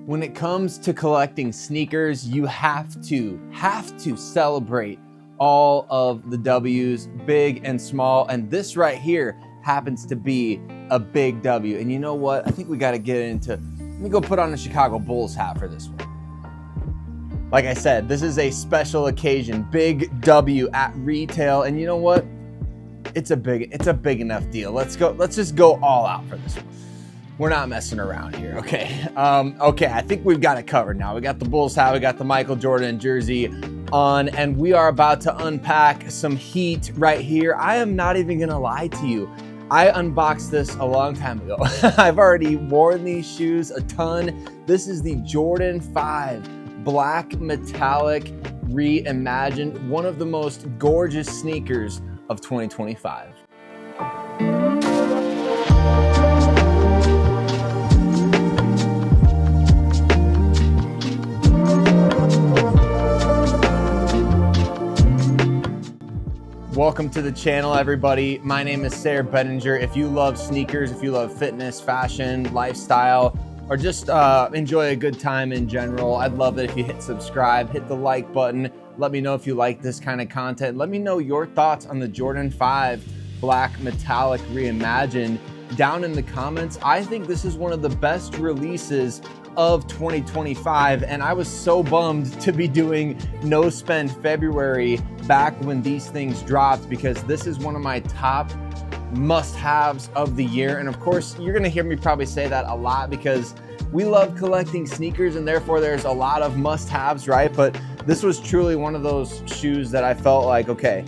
When it comes to collecting sneakers, you have to celebrate all of the W's, big and small. And this right here happens to be a big W. And you know what? I think we got to get into, let me go put on a Chicago Bulls hat for this one. Like I said, this is a special occasion, big W at retail. And you know what? It's a big enough deal. Let's just go all out for this one. We're not messing around here, okay? Okay, I think we've got it covered now. We got the Bulls hat, we got the Michael Jordan jersey on, and we are about to unpack some heat right here. I am not even gonna lie to you. I unboxed this a long time ago. I've already worn these shoes a ton. This is the Jordan 5 Black Metallic Reimagined, one of the most gorgeous sneakers of 2025. Welcome to the channel, everybody. My name is Sarah Bettinger. If you love sneakers, if you love fitness, fashion, lifestyle, or just enjoy a good time in general, I'd love it if you hit subscribe, hit the like button. Let me know if you like this kind of content. Let me know your thoughts on the Jordan 5 Black Metallic Reimagined down in the comments. I think this is one of the best releases of 2025, and I was so bummed to be doing No Spend February back when these things dropped, because this is one of my top must-haves of the year. And of course, you're gonna hear me probably say that a lot because we love collecting sneakers and therefore there's a lot of must-haves, right? But this was truly one of those shoes that I felt like, okay,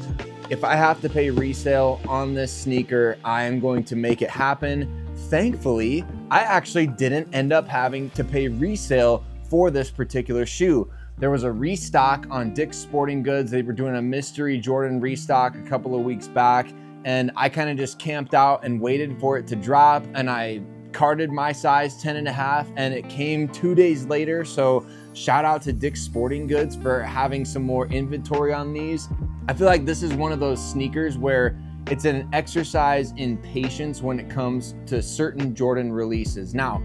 if I have to pay resale on this sneaker, I am going to make it happen. Thankfully, I actually didn't end up having to pay resale for this particular shoe. There was a restock on Dick's Sporting Goods. They were doing a mystery Jordan restock a couple of weeks back, and I kind of just camped out and waited for it to drop, and I carded my size 10.5, and it came 2 days later. So shout out to Dick's Sporting Goods for having some more inventory on these. I feel like this is one of those sneakers where it's an exercise in patience when it comes to certain Jordan releases. Now,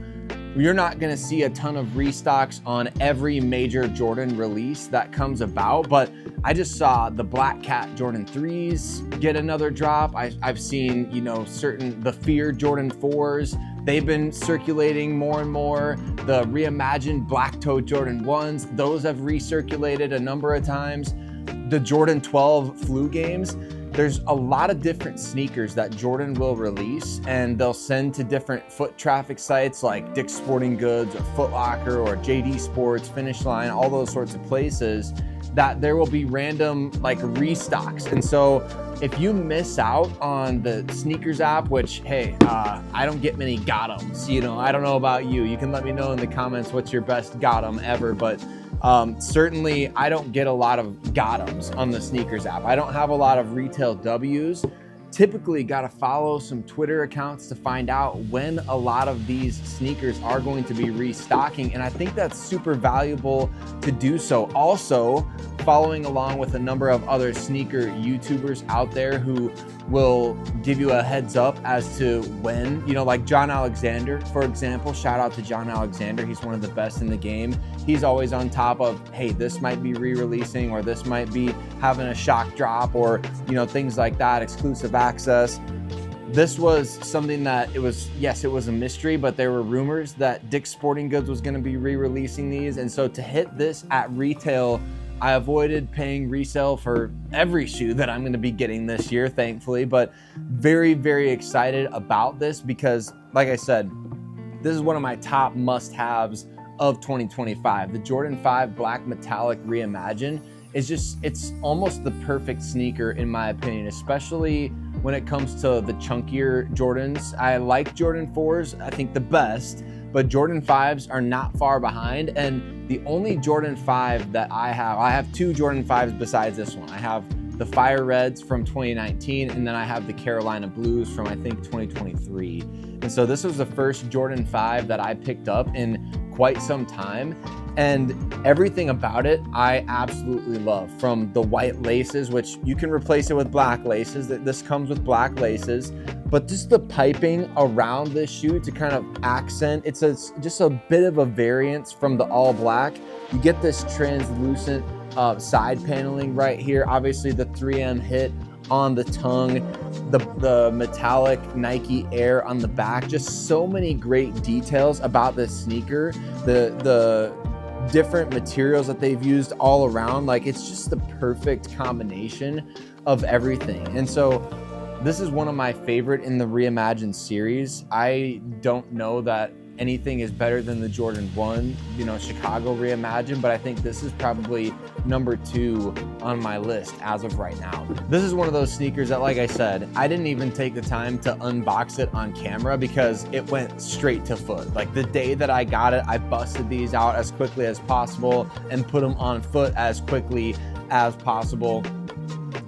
you're not gonna see a ton of restocks on every major Jordan release that comes about, but I just saw the Black Cat Jordan 3s get another drop. I've seen, the Fear Jordan 4s. They've been circulating more and more. The reimagined Black Toe Jordan 1s, those have recirculated a number of times. The Jordan 12 flu games. There's a lot of different sneakers that Jordan will release, and they'll send to different foot traffic sites like Dick's Sporting Goods or Foot Locker or JD Sports, Finish Line, all those sorts of places, that there will be random restocks. And so if you miss out on the sneakers app, which, hey, I don't get many got-ems, I don't know about you. You can let me know in the comments what's your best got-em ever, but certainly I don't get a lot of got-ems on the sneakers app. I don't have a lot of retail W's. Typically got to follow some Twitter accounts to find out when a lot of these sneakers are going to be restocking, and I think that's super valuable to do so. Also, following along with a number of other sneaker YouTubers out there who will give you a heads up as to when, like John Alexander, for example. Shout out to John Alexander. He's one of the best in the game. He's always on top of, hey, this might be re-releasing, or this might be having a shock drop, or, things like that, exclusive access. This was something that it was a mystery, but there were rumors that Dick's Sporting Goods was going to be re-releasing these. And so to hit this at retail, I avoided paying resale for every shoe that I'm going to be getting this year, thankfully, but very, very excited about this because, like I said, this is one of my top must-haves of 2025. The Jordan 5 Black Metallic Reimagined it's almost the perfect sneaker in my opinion, especially when it comes to the chunkier Jordans. I like Jordan 4s, I think the best, but Jordan 5s are not far behind. And the only Jordan 5 that I have two Jordan 5s besides this one. I have the Fire Reds from 2019, and then I have the Carolina Blues from, I think, 2023. And so this was the first Jordan 5 that I picked up in quite some time. And everything about it, I absolutely love. From the white laces, which you can replace it with black laces. This comes with black laces, but just the piping around this shoe to kind of accent, it's just a bit of a variance from the all black. You get this translucent side paneling right here. Obviously the 3M hit on the tongue, the metallic Nike Air on the back, just so many great details about this sneaker. The different materials that they've used all around, like it's just the perfect combination of everything. And so this is one of my favorite in the Reimagined series. I don't know that anything is better than the Jordan 1, Chicago Reimagined, but I think this is probably number 2 on my list as of right now. This is one of those sneakers that, like I said, I didn't even take the time to unbox it on camera because it went straight to foot. Like the day that I got it, I busted these out as quickly as possible and put them on foot as quickly as possible.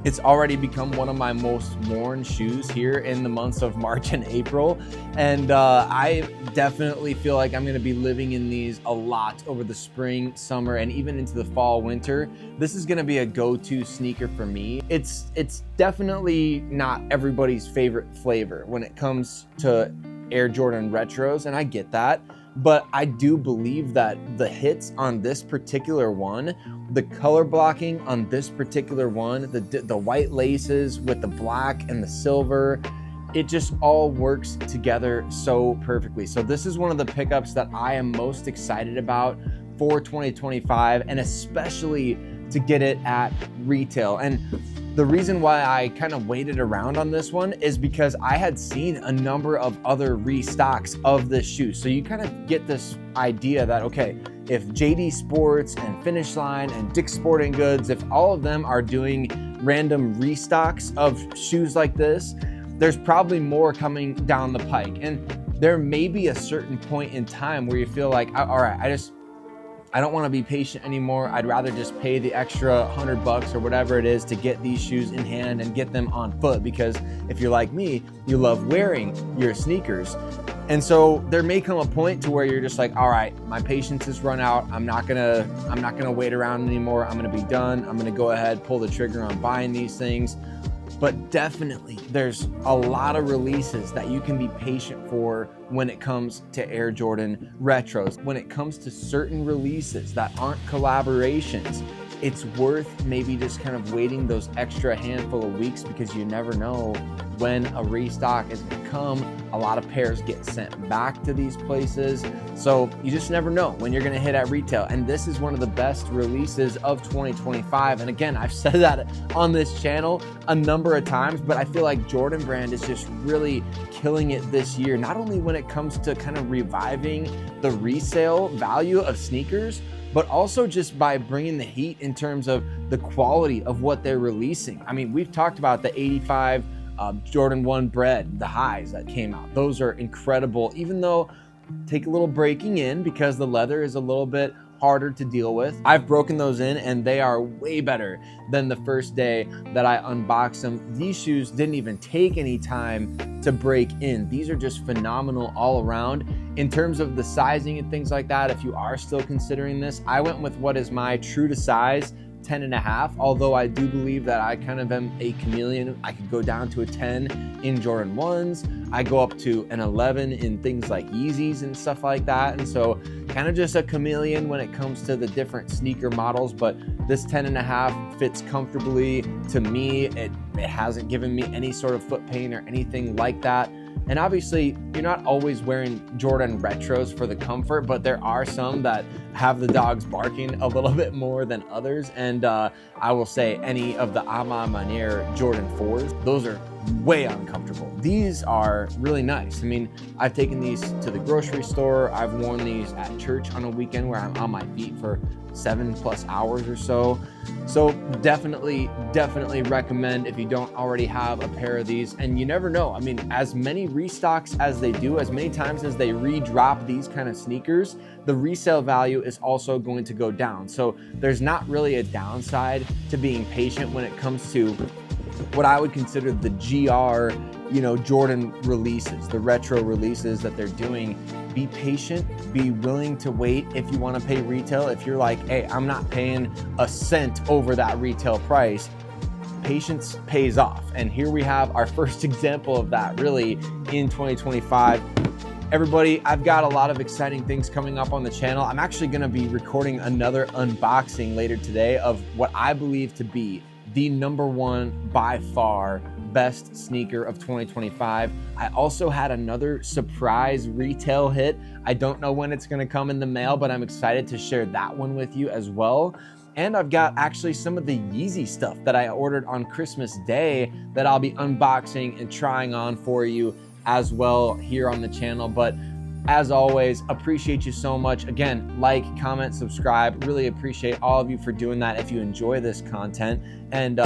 It's already become one of my most worn shoes here in the months of March and April. And I definitely feel like I'm gonna be living in these a lot over the spring, summer, and even into the fall, winter. This is gonna be a go-to sneaker for me. It's definitely not everybody's favorite flavor when it comes to Air Jordan Retros, and I get that. But I do believe that the hits on this particular one, the color blocking on this particular one, the white laces with the black and the silver, it just all works together so perfectly. So this is one of the pickups that I am most excited about for 2025, and especially to get it at retail. And the reason why I kind of waited around on this one is because I had seen a number of other restocks of this shoe. So you kind of get this idea that, okay, if JD Sports and Finish Line and Dick's Sporting Goods, if all of them are doing random restocks of shoes like this, there's probably more coming down the pike. And there may be a certain point in time where you feel like, all right, I don't want to be patient anymore. I'd rather just pay the extra $100 or whatever it is to get these shoes in hand and get them on foot, because if you're like me, you love wearing your sneakers. And so there may come a point to where you're just like, all right, my patience has run out. I'm not gonna wait around anymore. I'm gonna be done. I'm gonna go ahead, pull the trigger on buying these things. But definitely there's a lot of releases that you can be patient for when it comes to Air Jordan Retros. When it comes to certain releases that aren't collaborations, it's worth maybe just kind of waiting those extra handful of weeks, because you never know when a restock is gonna come. A lot of pairs get sent back to these places. So you just never know when you're gonna hit at retail. And this is one of the best releases of 2025. And again, I've said that on this channel a number of times, but I feel like Jordan Brand is just really killing it this year, not only when it comes to kind of reviving the resale value of sneakers, but also just by bringing the heat in terms of the quality of what they're releasing. I mean, we've talked about the 85 Jordan 1 Bread, the highs that came out. Those are incredible, even though take a little breaking in because the leather is a little bit harder to deal with. I've broken those in and they are way better than the first day that I unboxed them. These shoes didn't even take any time to break in. These are just phenomenal all around. In terms of the sizing and things like that, if you are still considering this, I went with what is my true to size 10.5, although I do believe that I kind of am a chameleon. I could go down to a 10 in Jordan 1s. I go up to an 11 in things like Yeezys and stuff like that. And so kind of just a chameleon when it comes to the different sneaker models, but this 10.5 fits comfortably to me. It hasn't given me any sort of foot pain or anything like that. And obviously, you're not always wearing Jordan Retros for the comfort, but there are some that have the dogs barking a little bit more than others. And I will say any of the A Ma Maniere Jordan 4s, those are way uncomfortable. These are really nice. I mean, I've taken these to the grocery store. I've worn these at church on a weekend where I'm on my feet for 7+ hours or so. So definitely recommend if you don't already have a pair of these. And you never know. I mean, as many restocks as they do, as many times as they re-drop these kind of sneakers, the resale value is also going to go down. So there's not really a downside to being patient when it comes to what I would consider the GR, Jordan releases, the retro releases that they're doing Be patient, be willing to wait if you want to pay retail. If you're like, hey, I'm not paying a cent over that retail price, patience pays off. And here we have our first example of that really in 2025. Everybody, I've got a lot of exciting things coming up on the channel. I'm actually going to be recording another unboxing later today of what I believe to be the number one, by far, best sneaker of 2025. I also had another surprise retail hit. I don't know when it's going to come in the mail, but I'm excited to share that one with you as well. And I've got actually some of the Yeezy stuff that I ordered on Christmas Day that I'll be unboxing and trying on for you as well here on the channel. But as always, appreciate you so much. Again, like, comment, subscribe. Really appreciate all of you for doing that if you enjoy this content. And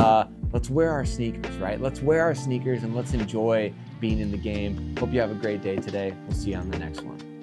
let's wear our sneakers, right? Let's wear our sneakers and let's enjoy being in the game. Hope you have a great day today. We'll see you on the next one.